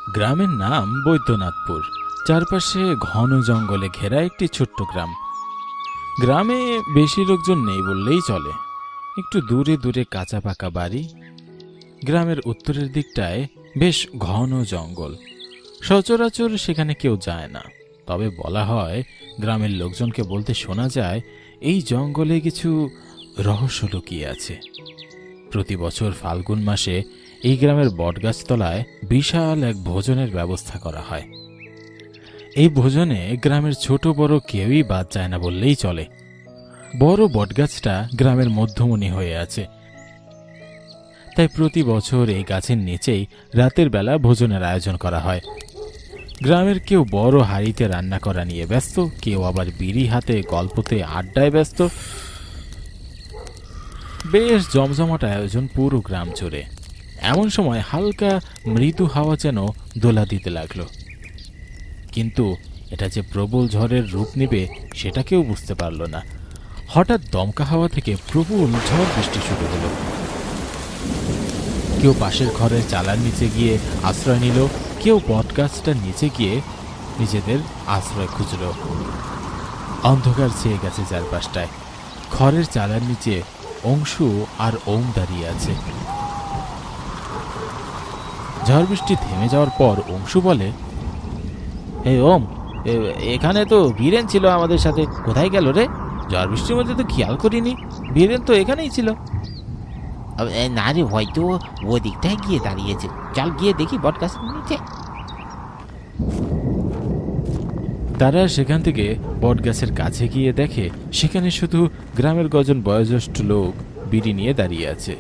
গ্রামের নাম বৈদ্যনাথপুর। চারপাশে ঘন জঙ্গলে ঘেরা একটি ছোট্ট গ্রাম। গ্রামে বেশি লোকজন নেই বললেই চলে। একটু দূরে দূরে কাঁচা পাকা বাড়ি। গ্রামের উত্তরের দিকটায় বেশ ঘন জঙ্গল। সচরাচর সেখানে কেউ যায় না, তবে বলা হয়, গ্রামের লোকজনকে বলতে শোনা যায়, এই জঙ্গলে কিছু রহস্য লুকিয়ে আছে। প্রতি বছর ফাল্গুন মাসে এই গ্রামের বটগাছতলায় বিশাল এক ভোজনের ব্যবস্থা করা হয়। এই ভোজনে গ্রামের ছোট বড় কেউই বাদ যায় না বললেই চলে। বড় বটগাছটা গ্রামের মধ্যমণি হয়ে আছে, তাই প্রতি বছর এই গাছের নিচেই রাতের বেলা ভোজনের আয়োজন করা হয়। গ্রামের কেউ বড় হাঁড়িতে রান্না করা নিয়ে ব্যস্ত, কেউ আবার বিড়ি হাতে গল্পতে আড্ডায় ব্যস্ত। বেশ জমজমাট আয়োজন পুরো গ্রাম জুড়ে। এমন সময় হালকা মৃদু হাওয়া যেন দোলা দিতে লাগলো, কিন্তু এটা যে প্রবল ঝড়ের রূপ নেবে সেটা কেউ বুঝতে পারল না। হঠাৎ দমকা হাওয়া থেকে প্রবল ঝড় বৃষ্টি শুরু হলো। কেউ পাশের ঘরের চালার নিচে গিয়ে আশ্রয় নিল, কেউ বটগাছটার নিচে গিয়ে নিজেদের আশ্রয় খুঁজল। অন্ধকার ছেয়ে গেছে চারপাশটায়। ঘরের চালার নিচে অংশু আর ওম দাঁড়িয়ে আছে। ঝড় বৃষ্টি থেমে যাওয়ার পর অংশু বলে, এই ওম, এখানে তো বীরেন ছিল আমাদের সাথে, কোথায় গেল রে? ঝড় বৃষ্টির মধ্যে তো খেয়াল করিনি, বীরেন তো এখানেই ছিল। না রে, হয়তো ও দিকটায় গিয়ে দাঁড়িয়েছে। চল গিয়ে দেখি বটগাছের নিচে। তারা সেখান থেকে বটগাছের কাছে গিয়ে দেখে সেখানে শুধু গ্রামের কজন বয়োজ্যেষ্ঠ লোক বিড়ি নিয়ে দাঁড়িয়ে আছে।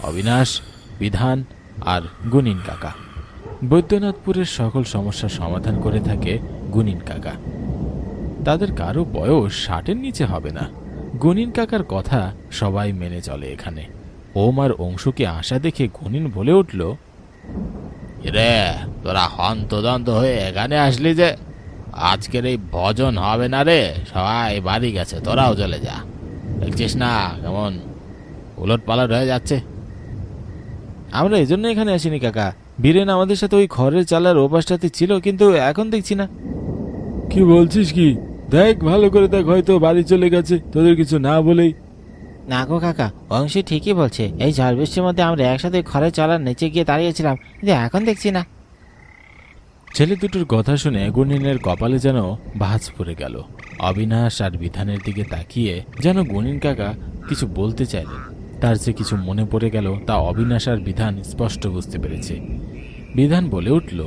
অবিনাশ, বিধান আর গুনিন কাকা। বৈদ্যনাথপুরের সকল সমস্যার সমাধান করে থাকে গুনিন কাকা। তাদের কারো বয়স 60-এর নিচে হবে না। গুনিন কাকার কথা সবাই মেনে চলে এখানে। ওম আর অংশুকে আশা দেখে গুনিন বলে উঠল, রে, তোরা হন্তদন্ত হয়ে এখানে আসলি যে? আজকের এই ভজন হবে না রে, সবাই বাড়ি গেছে, তোরাও চলে যা। দেখছিস না কেমন উলট পালট হয়ে যাচ্ছে। আমরা এই জন্য এখানে আসিনি কাকা। বীরেন আমাদের সাথে ওই খড়ের চালার ওপাশটাতে ছিল, কিন্তু এখন দেখছি না। কি বলছিস কি? দেখ, ভালো করে দেখ, হয়তো বাড়ি চলে গেছে তোদের কিছু না বলেই। না গো কাকা, অংশী ঠিকই বলছে। এই ঝড় বৃষ্টির মধ্যে আমরা একসাথে ঘরে চালার নিচে গিয়ে দাঁড়িয়েছিলাম, কিন্তু এখন দেখছি না। ছেলে দুটোর কথা শুনে গুনিনের কপালে যেন ভাঁজ পড়ে গেল। অবিনাশ আর বিধানের দিকে তাকিয়ে যেন গুনিন কাকা কিছু বলতে চাইলেন। তার যে কিছু মনে পড়ে গেল তা অবিনাশ আর বিধান স্পষ্ট বুঝতে পেরেছে। বিধান বলে উঠল,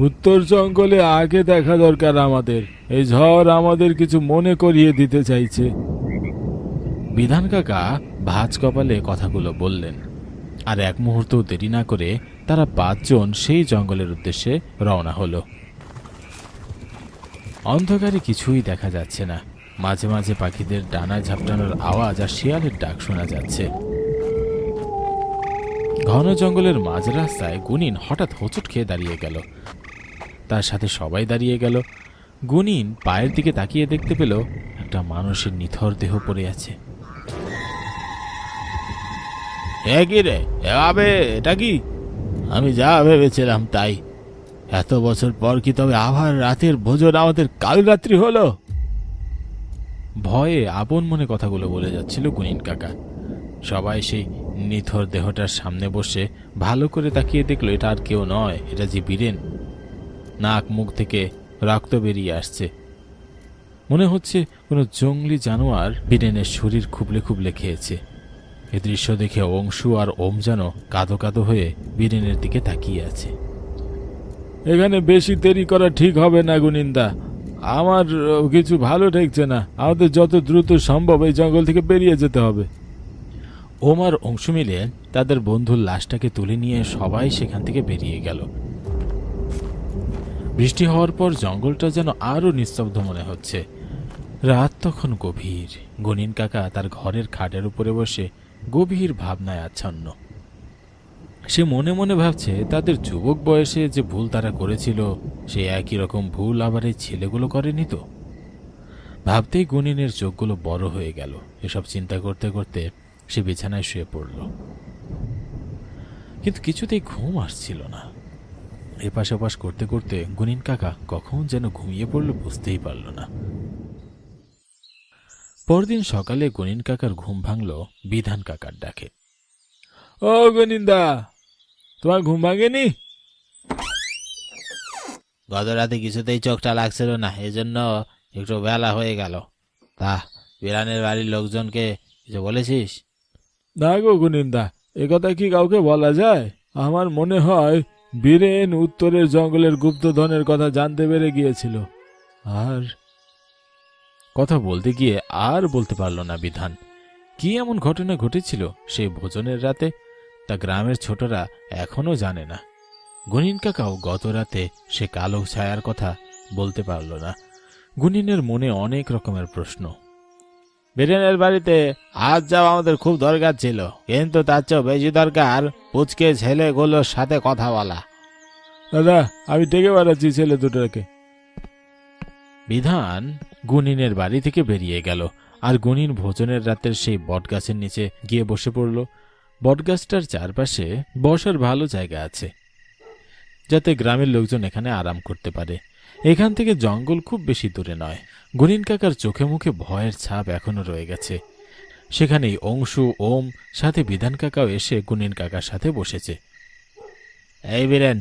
উত্তর জঙ্গলে আগে দেখা দরকার আমাদের। এই ঝড় আমাদের কিছু মনে করিয়ে দিতে চাইছে। বিধান কাকা ভাঁজ কপালে কথাগুলো বললেন, আর এক মুহূর্ত দেরি না করে তারা 5 জন সেই জঙ্গলের উদ্দেশ্যে রওনা হলো। অন্ধকারে কিছুই দেখা যাচ্ছে না। মাঝে মাঝে পাখিদের ডানা ঝাপটানোর আওয়াজ আর শিয়ালের ডাক শোনা যাচ্ছে। ঘন জঙ্গলের মাঝ রাস্তায় গুনিন হঠাৎ হোঁচট খেয়ে দাঁড়িয়ে গেল। তার সাথে সবাই দাঁড়িয়ে গেল। গুনিন পায়ের দিকে তাকিয়ে দেখতে পেল একটা মানুষের নিথর দেহ পড়ে আছে। কি রে, এভাবে? এটা কি? আমি যা ভেবেছিলাম তাই। এত বছর পর কি তবে আবার রাতের ভোজন আমাদের কাল রাত্রি হলো? ভয়ে আপন মনে কথাগুলো বলে যাচ্ছিল গুনিন কাকা। সবাই সেই নিথর দেহটার সামনে বসে ভালো করে তাকিয়ে দেখলো এটা আর কেউ নয়, এটা যে বীরেন। নাক মুখ থেকে রক্ত বেরিয়ে আসছে। মনে হচ্ছে কোনো জঙ্গলি জানোয়ার বীরেনের শরীর খুবলে খুবলে খেয়েছে। এ দৃশ্য দেখে অংশু আর ওম যেন কাঁদো কাঁদো হয়ে বীরেনের দিকে তাকিয়ে আছে। এখানে বেশি দেরি করা ঠিক হবে না গুনিন্দা। আমার কিছু ভালো ঠেকছে না। আমাদের যত দ্রুত সম্ভব এই জঙ্গল থেকে বেরিয়ে যেতে হবে। ওম আর অংশু মিলে তাদের বন্ধুর লাশটাকে তুলে নিয়ে সবাই সেখান থেকে বেরিয়ে গেল। বৃষ্টি হওয়ার পর জঙ্গলটা যেন আরো নিস্তব্ধ মনে হচ্ছে। রাত তখন গভীর। গুনিন কাকা তার ঘরের খাটের উপরে বসে গভীর ভাবনায় আচ্ছন্ন। সে মনে মনে ভাবছে তাদের যুবক বয়সে যে ভুল তারা করেছিল সে একই রকম ভুল আবার এই ছেলেগুলো করেনি তো। ভাবতেই গুনিনের চোখগুলো বড় হয়ে গেল। এসব চিন্তা করতে করতে সে বিছানায় শুয়ে পড়ল। কিন্তু কিছুতেই ঘুম আসছিল না। এপাশ ওপাশ করতে করতে গুনিন কাকা কখন যেন ঘুমিয়ে পড়ল বুঝতেই পারল না। পরদিন সকালে গুনিন কাকার ঘুম ভাঙল বিধান কাকার ডাকে। ও গুনিন্দা, তোমার ঘুম ভাঙেনি? গত রাতে কিছুতেই চোখটা লাগছিল না, এজন্য একটু বেলা হয়ে গেল। তা বিরানের বাড়ির লোকজনকে কিছু বলেছিস? না গো গুনিন্দা, একথা কি কাউকে বলা যায়? আমার মনে হয় বীরেন উত্তরের জঙ্গলের গুপ্তধনের কথা জানতে পেরে গিয়েছিল। আর কথা বলতে গিয়ে আর বলতে পারল না বিধান। কি এমন ঘটনা ঘটেছিল সেই ভোজনের রাতে তা গ্রামের ছোটরা এখনো জানে না। গুনিন কাকাও গত রাতে সে কালো ছায়ার কথা বলতে পারল না। গুনিনের মনে অনেক রকমের প্রশ্ন। বীরেনের বাড়িতে আজ যাওয়া আমাদের খুব দরকার ছিল, কিন্তু তার চেয়েও বেশি দরকার পুচকে ছেলেগুলোর সাথে কথা বলা। দাদা, আমি ডেকে বেড়াচ্ছি ছেলে দুটোকে। বিধান গুনিনের বাড়ি থেকে বেরিয়ে গেল, আর গুনিন ভোজনের রাতের সেই বটগাছের নিচে গিয়ে বসে পড়ল। বটগাছটার চারপাশে বসার ভালো জায়গা আছে, যাতে গ্রামের লোকজন এখানে আরাম করতে পারে। এখান থেকে জঙ্গল খুব বেশি দূরে নয়। গুনিন কাকার চোখে মুখে ভয়ের ছাপ এখনো রয়ে গেছে। সেখানেই অংশু, ওম সাথে বিধান কাকাও এসে গুনিন কাকার সাথে বসেছে। এই বীরেন,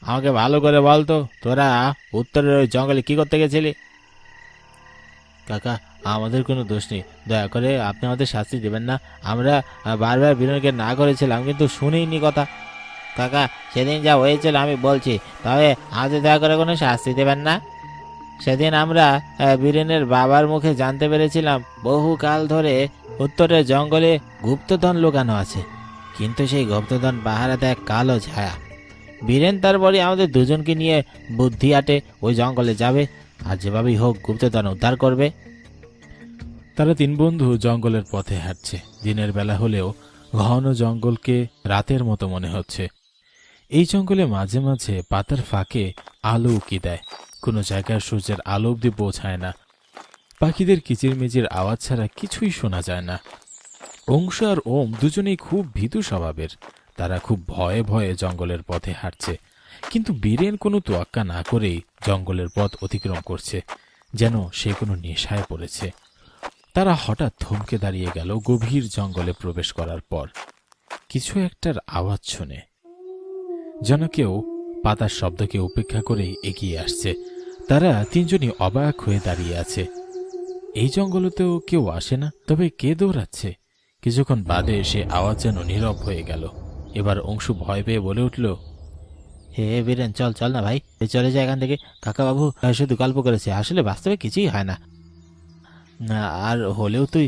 আমাকে ভালো করে বলতো, তোরা উত্তরের ওই জঙ্গলে কি করতে গেছিলি? কাকা, আমাদের কোনো দোষ নেই, দয়া করে আপনি আমাদের শাস্তি দেবেন না। আমরা বারবার বিরনকে না করেছিলাম, কিন্তু শুনিনি কথা। কাকা, সেদিন যা হয়েছিল আমি বলছি, তবে আমাদের দয়া করে কোনো শাস্তি দেবেন না। সেদিন আমরা বীরেনের বাবার মুখে জানতে পেরেছিলাম বহুকাল ধরে উত্তরের জঙ্গলে গুপ্তধন লুকানো আছে, কিন্তু সেই গুপ্তধন পাহারাতে এক কালো ছায়া। বীরেন তারপরে আমাদের দুজনকে নিয়ে বুদ্ধি আটে ওই জঙ্গলে যাবে, আর যেভাবেই হোক গুপ্তধন উদ্ধার করবে। তারা তিন বন্ধু জঙ্গলের পথে হাঁটছে। দিনের বেলা হলেও ঘন জঙ্গলকে রাতের মতো মনে হচ্ছে। এই জঙ্গলে মাঝে মাঝে পাতার ফাঁকে আলো উকি দেয়, কোনো জায়গায় সূর্যের আলো অব্দি পৌঁছায় না। পাখিদের কিচিরমিচির আওয়াজ ছাড়া কিছুই শোনা যায় না। অংশ আর ওম দুজনেই খুব ভীতু স্বভাবের। তারা খুব ভয়ে ভয়ে জঙ্গলের পথে হাঁটছে, কিন্তু বীরেন কোনো তোয়াক্কা না করেই জঙ্গলের পথ অতিক্রম করছে, যেন সে কোনো নেশায় পড়েছে। তারা হঠাৎ থমকে দাঁড়িয়ে গেল গভীর জঙ্গলে প্রবেশ করার পর। কিছু একটার আওয়াজ শুনে যেন কেউ পাতার শব্দকে উপেক্ষা করেই এগিয়ে আসছে। তারা তিনজনই অবাক হয়ে দাঁড়িয়ে আছে। এই জঙ্গলেতেও কেউ আসে না, তবে কে দৌড়াচ্ছে? কিছুক্ষণ বাদে সে আওয়াজ যেন নীরব হয়ে গেল। এবার অংশু ভয় পেয়ে বলে উঠল, হে বীরেন, চল চল না ভাই, চলে যায় এখান থেকে। কাকাবাবু শুধু গল্প করেছে, আসলে বাস্তবে কিছুই হয় না। আর হলেও তুই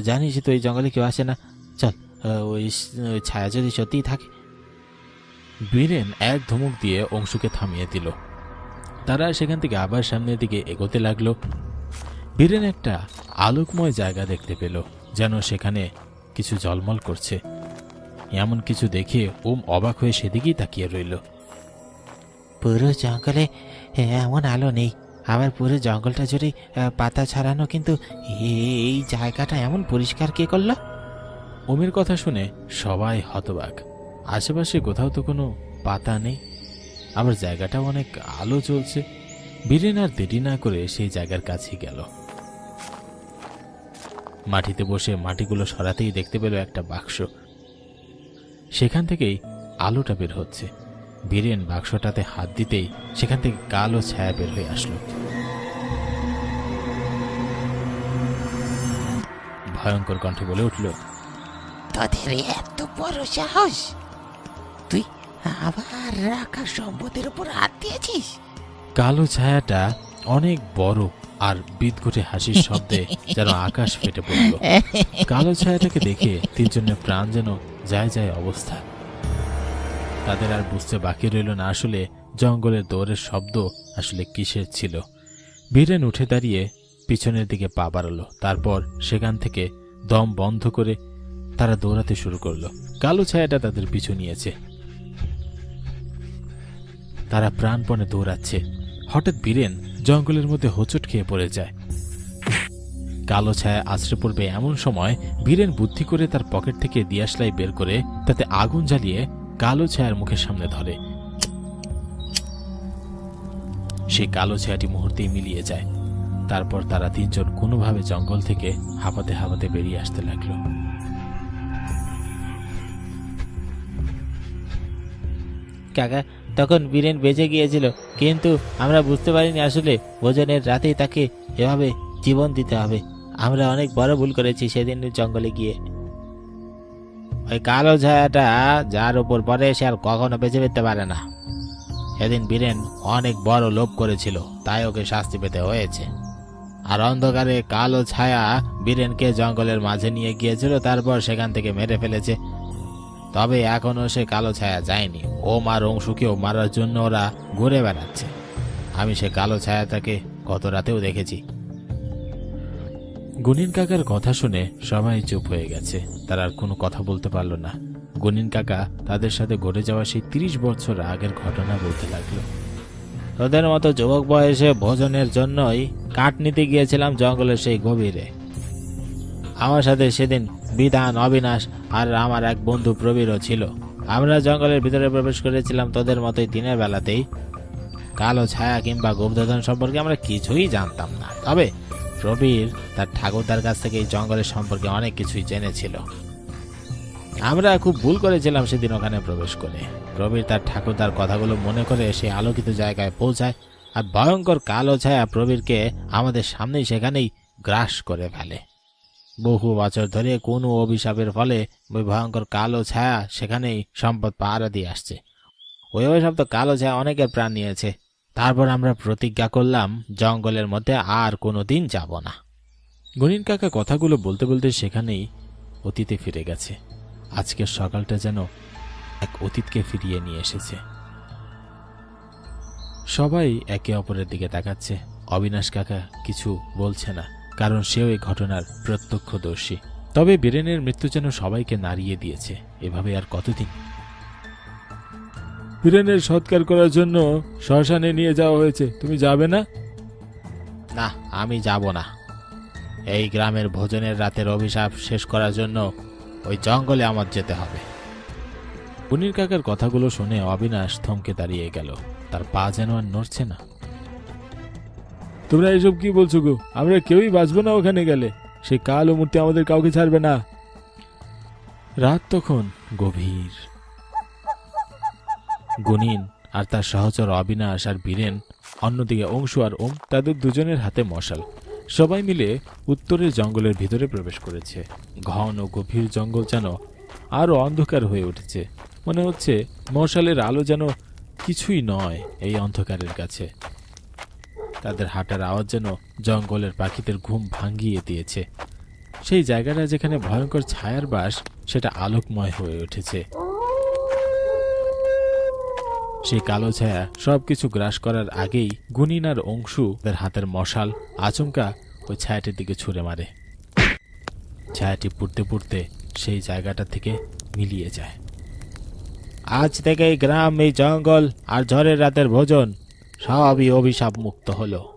জানিস তো এই জঙ্গলে কেউ আসে না। চল, ওই ছায়া যদি সত্যিই থাকে। বীরেন এক ধমক দিয়ে অংশুকে থামিয়ে দিল। তারা সেখান থেকে আবার সামনের দিকে এগোতে লাগলো। বীরেন একটা আলোকময় জায়গা দেখতে পেল, যেন সেখানে কিছু ঝলমল করছে। এমন কিছু দেখে ওম অবাক হয়ে সেদিকেই তাকিয়ে রইল। পুরো জঙ্গলে এমন আলো নেই, আবার পুরো জঙ্গলটা জুড়ে পাতা ছড়ানো, কিন্তু এই জায়গাটা এমন পরিষ্কার কে করলো? ওমের কথা শুনে সবাই হতবাক। আশেপাশে কোথাও তো কোনো পাতা নেই, আবার জায়গাটাও অনেক আলো জ্বলছে। বীরেন আর দেরি না করে সেই জায়গার কাছে গেল। মাটিতে বসে মাটিগুলো সরাতেই দেখতে পেল একটা বাক্স। সেখান থেকেই আলোটা বের হচ্ছে। বীরেন বাক্সটাতে হাত দিতেই সেখান থেকে কালো ছায়া বের হয়ে আসলো। ভয়ঙ্কর কণ্ঠে বলে উঠল, তোদের এত বড় সাহস, তুই আবার রাখা সম্পদের উপর হাত দিয়েছিস? কালো ছায়াটা অনেক বড় আর বিদঘুটে হাসির শব্দে যেন আকাশ ফেটে পড়ল। কালো ছায়াটাকে দেখে তিনজনের প্রাণ যেন যায় যায় অবস্থা। তাদের আর বুঝতে বাকি রইল না আসলে জঙ্গলের দৌড়ের শব্দ আসলে কিসের ছিল। বীরেন উঠে দাঁড়িয়ে পিছনের দিকে পা বাড়ালো, তারপর সেখান থেকে দম বন্ধ করে তারা দৌড়াতে শুরু করলো। কালো ছায়াটা তাদের পিছু নিয়েছে। তারা প্রাণপণে দৌড়াচ্ছে। হঠাৎ বীরেন জঙ্গলের মধ্যে হোঁচট খেয়ে পড়ে যায়। কালো ছায়া আছড়ে পড়বে এমন সময় বীরেন বুদ্ধি করে তার পকেট থেকে দিয়াশলাই বের করে তাতে আগুন জ্বালিয়ে কালো ছায়ার মুখের সামনে ধরে। সেই কালো ছায়াটি মুহূর্তেই মিলিয়ে যায়। তারপর তারা তিনজন কোনোভাবে জঙ্গল থেকে হাঁপাতে হাঁপাতে বেরিয়ে আসতে লাগলো। কাকা, তখন বীরেন বেঁচে গিয়েছিল, কিন্তু আমরা বুঝতে পারিনি আসলে ভোজনের রাতেই তাকে এভাবে জীবন দিতে হবে। আমরা অনেক বড় ভুল করেছি সেদিন জঙ্গলে গিয়ে। ওই কালো ছায়াটা যার উপর পড়ে সে আর কখনো বেঁচে পেতে পারে না। সেদিন বীরেন অনেক বড় লোভ করেছিল, তাই ওকে শাস্তি পেতে হয়েছে। আর অন্ধকারে কালো ছায়া বীরেনকে জঙ্গলের মাঝে নিয়ে গিয়েছিল, তারপর সেখান থেকে মেরে ফেলেছে। তবে এখনো সে কালো ছায়া যায়নি। ওম আর অংশুকেও মারার জন্য ওরা ঘুরে বেড়াচ্ছে। আমি সে কালো ছায়াটাকে গত রাতেও দেখেছি। গুনিন কাকার কথা শুনে সবাই চুপ হয়ে গেছে। তারা আর কোনো কথা বলতে পারল না। গুনিন কাকা তাদের সাথে ঘটে যাওয়া সেই 30 বছর আগের ঘটনা বলতে লাগলো। তোদের মতো যুবক বয়সে ভোজনের জন্যই কাঠ নিতে গিয়েছিলাম জঙ্গলের সেই গভীরে। আমার সাথে সেদিন বিধান, অবিনাশ আর আমার এক বন্ধু প্রবীরও ছিল। আমরা জঙ্গলের ভিতরে প্রবেশ করেছিলাম তোদের মতোই দিনের বেলাতেই। কালো ছায়া কিংবা গুপ্তধন সম্পর্কে আমরা কিছুই জানতাম না। তবে প্রবীর তার ঠাকুরদার কাছ থেকে এই জঙ্গলের সম্পর্কে অনেক কিছুই জেনেছিল। আমরা খুব ভুল করেছিলাম সেদিন ওখানে প্রবেশ করে। প্রবীর তার ঠাকুরদার কথাগুলো মনে করে সে আলোকিত জায়গায় পৌঁছায়, আর ভয়ঙ্কর কালো ছায়া প্রবীরকে আমাদের সামনেই সেখানেই গ্রাস করে ফেলে। বহু বছর ধরে কোনো অভিশাপের ফলে ওই ভয়ঙ্কর কালো ছায়া সেখানেই সম্পদ পাহারা দিয়ে আসছে। ওই অভিশাপ তো কালো ছায়া অনেকের প্রাণ নিয়েছে। তারপর আমরা প্রতিজ্ঞা করলাম জঙ্গলের মধ্যে আর কোনো দিন যাব না। গুনিন কাকা কথাগুলো বলতে বলতে সেখানেই অতীতে ফিরে গেছে। আজকের সকালটা যেন এক অতীতকে ফিরিয়ে নিয়ে এসেছে। সবাই একে অপরের দিকে তাকাচ্ছে। অবিনাশ কাকা কিছু বলছে না, কারণ সেও এই ঘটনার প্রত্যক্ষদর্শী। তবে বীরেনের মৃত্যু যেন সবাইকে নাড়িয়ে দিয়েছে। এভাবে আর কতদিন? বীরেনের সৎকার করার জন্য শ্মশানে নিয়ে যাওয়া হয়েছে, তুমি যাবে না? না, আমি যাব না। এই গ্রামের ভোজনের রাতের অভিশাপ শেষ করার জন্য ওই জঙ্গলে আমার যেতে হবে। গুনির কাকার কথাগুলো শুনে অবিনাশ থমকে দাঁড়িয়ে গেল। তার পা যেন আর নড়ছে না। তোমরা এসব কি বলছো গো? আমরা কেউই বাঁচবো না ওখানে গেলে। সেই কালো মূর্তি আমাদের কাউকে ছাড়বে না। রাত তখন গভীর। গুনিন আর তার সহচর অবিনাশ আর বীরেন, অন্যদিকে অংশু আর ওম, তাদের দুজনের হাতে মশাল। সবাই মিলে উত্তরের জঙ্গলের ভিতরে প্রবেশ করেছে। ঘন ও গভীর জঙ্গল যেন আরো অন্ধকার হয়ে উঠেছে। মনে হচ্ছে মশালের আলো যেন কিছুই নয় এই অন্ধকারের কাছে। তাদের হাঁটার আওয়াজ যেন জঙ্গলের পাখিদের ঘুম ভাঙিয়ে দিয়েছে। সেই জায়গাটা যেখানে ভয়ঙ্কর ছায়ার বাস, সেটা আলোকময় হয়ে উঠেছে। সেই কালো ছায়া সবকিছু গ্রাস করার আগেই গুনিন আর অংশু তাদের হাতের মশাল আচমকা ওই ছায়াটির দিকে ছুঁড়ে মারে। ছায়াটি পুড়তে পুড়তে সেই জায়গাটা থেকে মিলিয়ে যায়। আজ থেকে এই গ্রাম, এই জঙ্গল আর ঝড়ের রাতের ভোজন সবই অভিশাপ মুক্ত হলো।